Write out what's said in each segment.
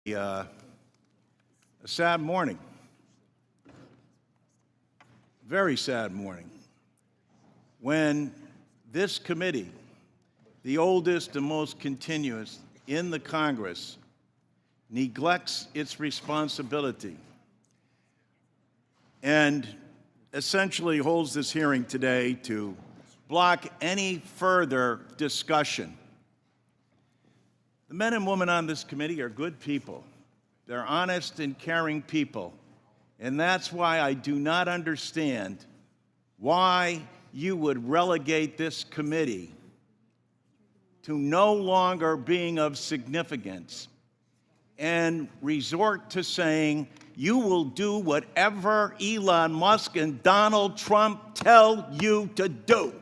A sad morning, very sad morning, when this committee, the oldest and most continuous in the Congress, neglects its responsibility and essentially holds this hearing today to block any further discussion. The men and women on this committee are good people. They're honest and caring people. And that's why I do not understand why you would relegate this committee to no longer being of significance and resort to saying you will do whatever Elon Musk and Donald Trump tell you to do.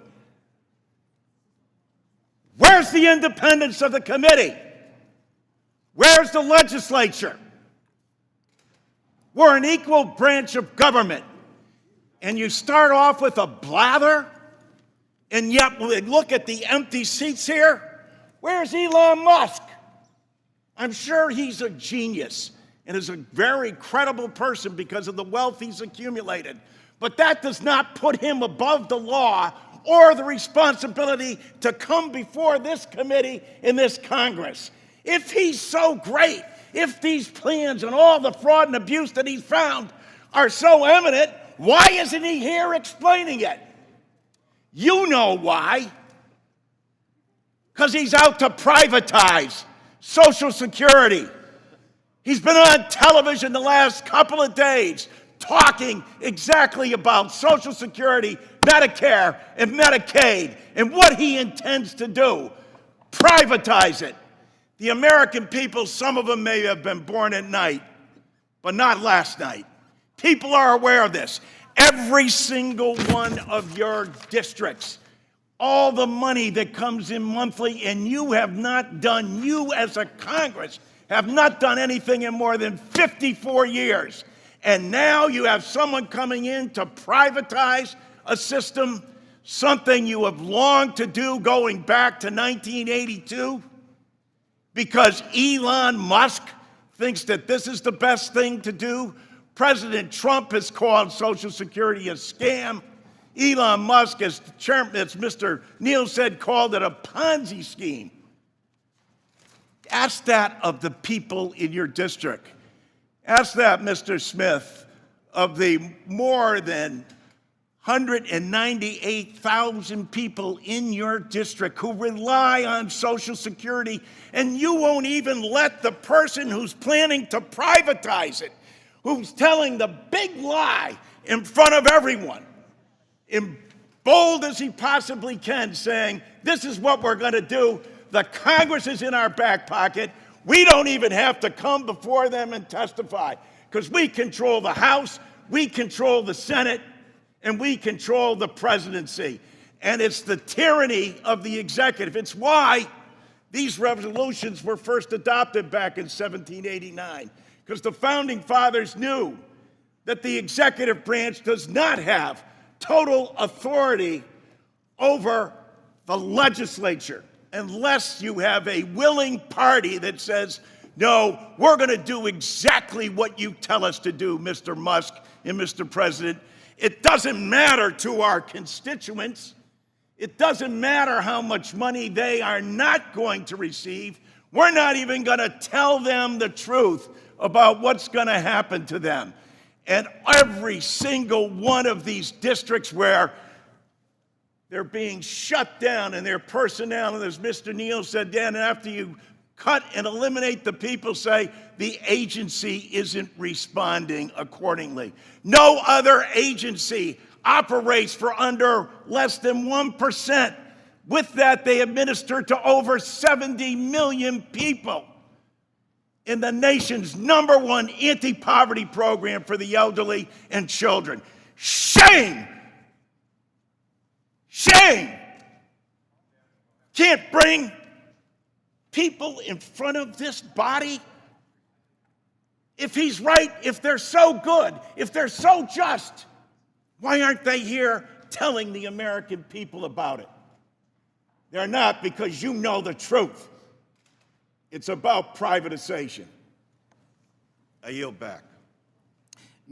Where's the independence of the committee? Where's the legislature? We're an equal branch of government. And you start off with a blather, and yet when we look at the empty seats here, where's Elon Musk? I'm sure he's a genius and is a very credible person because of the wealth he's accumulated. But that does not put him above the law or the responsibility to come before this committee in this Congress. If he's so great, if these plans and all the fraud and abuse that he's found are so evident, why isn't he here explaining it? You know why. Because he's out to privatize Social Security. He's been on television the last couple of days talking exactly about Social Security, Medicare, and Medicaid, and what he intends to do. Privatize it. The American people, some of them may have been born at night, but not last night. People are aware of this. Every single one of your districts, all the money that comes in monthly, and you have not done, you as a Congress, have not done anything in more than 54 years. And now you have someone coming in to privatize a system, something you have longed to do going back to 1982. Because Elon Musk thinks that this is the best thing to do. President Trump has called Social Security a scam. Elon Musk, as Mr. Neal said, called it a Ponzi scheme. Ask that of the people in your district. Ask that, Mr. Smith, of the more than 198,000 people in your district who rely on Social Security, and you won't even let the person who's planning to privatize it, who's telling the big lie in front of everyone, in bold as he possibly can, saying, this is what we're going to do. The Congress is in our back pocket. We don't even have to come before them and testify because we control the House, we control the Senate, and we control the presidency. And it's the tyranny of the executive. It's why these resolutions were first adopted back in 1789, because the founding fathers knew that the executive branch does not have total authority over the legislature unless you have a willing party that says, no, we're going to do exactly what you tell us to do, Mr. Musk and Mr. President. It doesn't matter to our constituents. It doesn't matter how much money they are not going to receive. We're not even going to tell them the truth about what's going to happen to them. And every single one of these districts where they're being shut down and their personnel, and as Mr. Neal said, Dan, after you cut and eliminate the people, say the agency isn't responding accordingly. No other agency operates for under less than 1%. With that, they administer to over 70 million people in the nation's #1 anti-poverty program for the elderly and children. Shame! Shame! Can't bring people in front of this body? If he's right, if they're so good, if they're so just, why aren't they here telling the American people about it? They're not, because you know the truth. It's about privatization. I yield back.